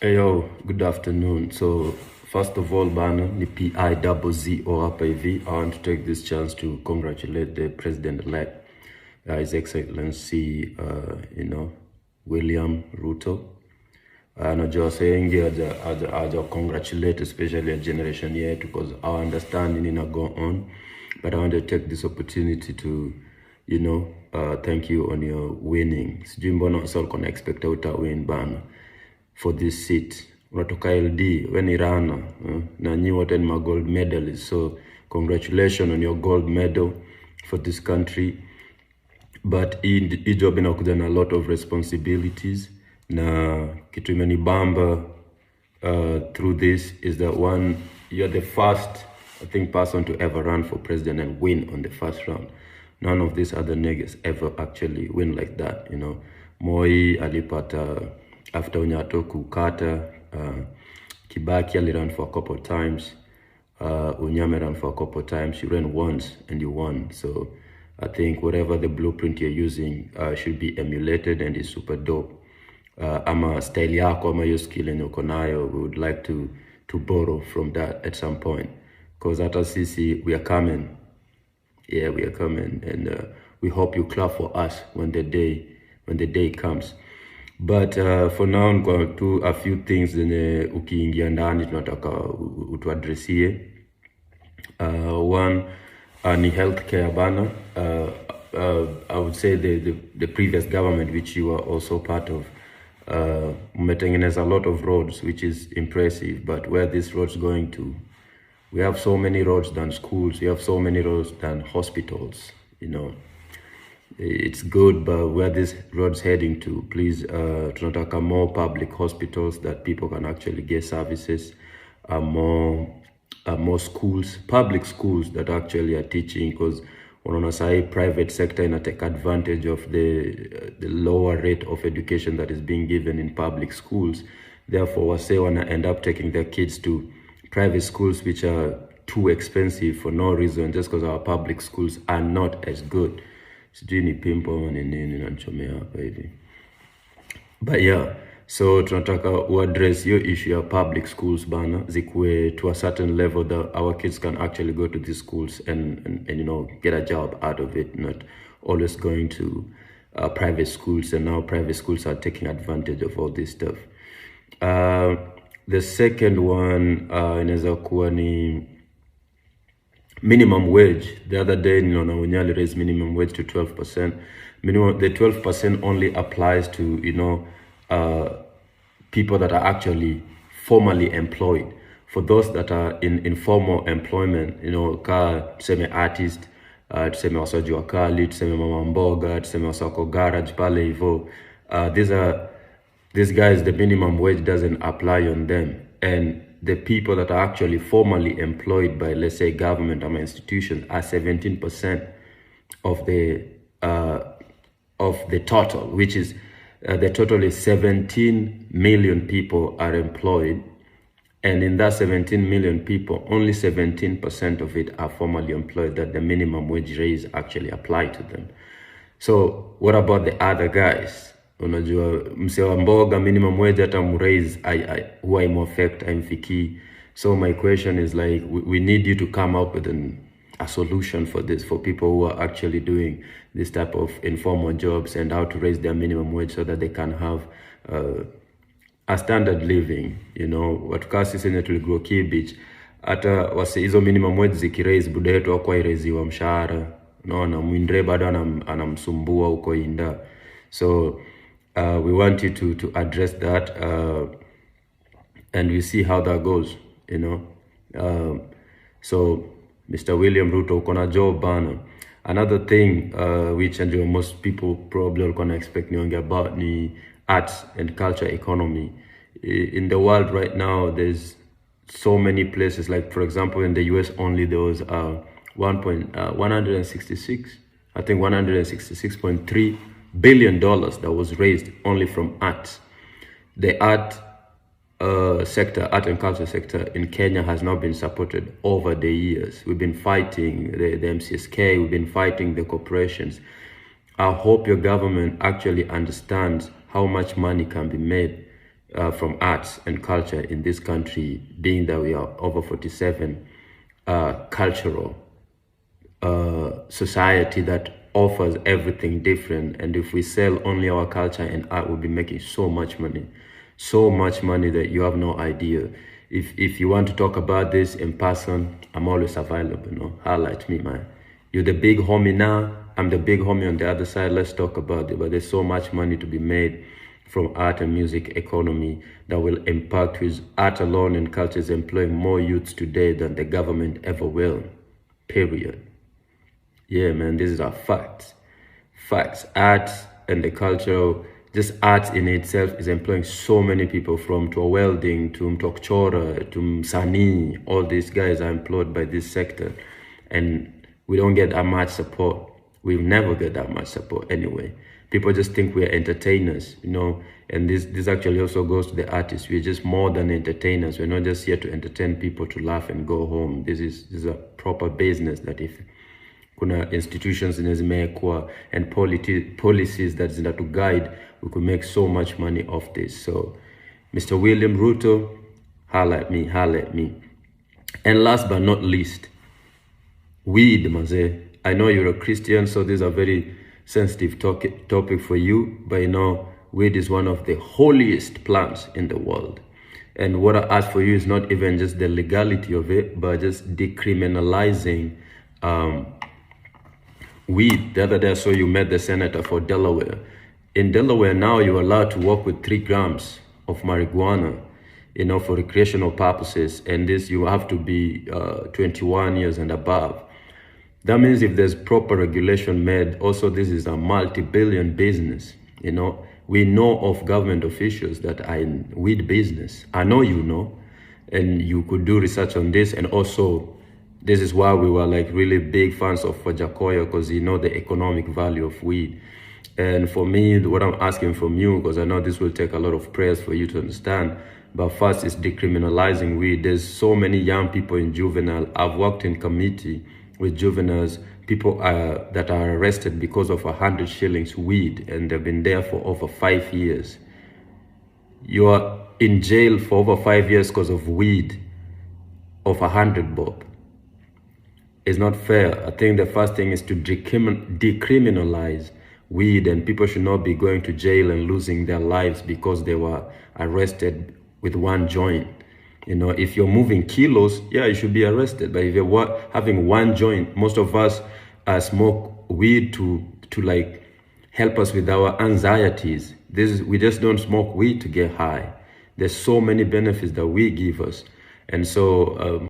Hey yo, good afternoon. So first of all, bana ni PIZZO hapa hivi. I want to take this chance to congratulate the president-elect, His Excellency, William Ruto. Najua wengi haja congratulate especially a generation yetu because our understanding ina go on. But I want to take this opportunity to, thank you on your winning. Sijui mbona wasa walikuwa expect uta win bana for this seat. Unatoka LD, when Irana, na nyi wote ni gold medalists. So congratulations on your gold medal for this country. But hii job inakuja na a lot of responsibilities. Na kitu imenibamba through this is that one, you're the first, I think, person to ever run for president and win on the first round. None of these other niggas ever actually win like that, Moi alipata after Onyato kukata, Kibaki ali ran for a couple of times, Unyame ran for a couple of times. You ran once and you won. So I think whatever the blueprint you're using should be emulated and is super dope. Ama style yako ama your skill yenye uko nayo, we would like to borrow from that at some point. Because at CC, we are coming. Yeah, we are coming, and we hope you clap for us when the day comes. But for now, go to a few things zenye ukiingia ndani tunataka utuadresie. One, ni healthcare bana. I would say the previous government, which you are also part of, umetengeneza a lot of roads, which is impressive. But where these roads going to? We have so many roads than schools. We have so many roads than hospitals. It's good, but where this road's heading to, please, tunataka more public hospitals that people can actually get services, more schools, public schools that actually are teaching, because unaona sahi private sector ina take advantage of the lower rate of education that is being given in public schools. Therefore, wase wanna end up taking their kids to private schools which are too expensive for no reason, just because our public schools are not as good. Sijui ni pimpo ni nini nanchomea hapa hivi. But yeah, so tunataka uaddress your issue ya public schools bana, zikuwe to a certain level that our kids can actually go to these schools and get a job out of it, not always going to private schools, and now private schools are taking advantage of all this stuff. The second one inaweza kuwa ni minimum wage. The other day, Unyali raised minimum wage to 12%. The 12% only applies to, people that are actually formally employed. For those that are in informal employment, tuseme artist, tuseme wasaji wakali, tuseme mama mboga, tuseme wasako garage pale hivyo. These guys, the minimum wage doesn't apply on them. And the people that are actually formally employed by, let's say, government or institutions are 17% of the total, which is the total is 17 million people are employed. And in that 17 million people, only 17% of it are formally employed, that the minimum wage raise actually apply to them. So what about the other guys? Unajua mse wa mboga minimum wage hata mraise huwa imuaffect haimfikii. So my question is like, we need you to come up with a solution for this, for people who are actually doing this type of informal jobs, and how to raise their minimum wage so that they can have a standard living. Watukaa sisi yenye tuligrow Kibich, hata wase hizo minimum wage zikiraise buda yetu hakuwa iraiziwa mshahara. Naona mwindre bado anamsumbua huko inda. So we want you to address that, and we see how that goes, So Mr. William Ruto, uko na job bana. Another thing which most people probably are gonna expect niongea about ni arts and culture economy. In the world right now, there's so many places, like for example in the US only there was 166.3 billion dollars that was raised only from art. The art sector, art and culture sector in Kenya has not been supported over the years. We've been fighting the MCSK, we've been fighting the corporations. I hope your government actually understands how much money can be made from arts and culture in this country, being that we are over 47, cultural society that offers everything different. And if we sell only our culture and art, we'll be making so much money that you have no idea. If you want to talk about this in person, I'm always available, highlight me, man. You're the big homie now, I'm the big homie on the other side. Let's talk about it. But there's so much money to be made from art and music economy that will impact, with art alone and culture is employing more youths today than the government ever will, period. Yeah, man, these are facts. Facts. Art and the cultural, just art in itself is employing so many people, from to welding, to mtokchora, to msanii. All these guys are employed by this sector. And we don't get that much support. We've never get that much support anyway. People just think we're entertainers, and this actually also goes to the artists. We're just more than entertainers. We're not just here to entertain people to laugh and go home. This is a proper business that if kuna institutions zimewekwa and policies that zina to guide, we could make so much money off this. So Mr. William Ruto, holla at me. And last but not least, weed, maze. I know you're a Christian, so this is a very sensitive topic for you, but weed is one of the holiest plants in the world. And what I ask for you is not even just the legality of it, but just decriminalizing weed. The other day I saw you met the senator for Delaware. In Delaware now, you're allowed to work with 3 grams of marijuana, for recreational purposes. And this, you have to be 21 years and above. That means if there's proper regulation made, also this is a multi-billion business. We know of government officials that are in weed business. I know you know, and you could do research on this. And also, this is why we were like really big fans of Wajakoya, because the economic value of weed. And for me, what I'm asking from you, because I know this will take a lot of prayers for you to understand, but first is decriminalizing weed. There's so many young people in juvenile. I've worked in committee with juveniles, people that are arrested because of 100 shillings weed, and they've been there for over 5 years. You are in jail for over 5 years because of weed of 100 bob. It's not fair. I think the first thing is to decriminalize weed, and people should not be going to jail and losing their lives because they were arrested with 1 joint. If you're moving kilos, yeah, you should be arrested. But if you're having 1 joint, most of us smoke weed to like help us with our anxieties. We just don't smoke weed to get high. There's so many benefits that we give us. And so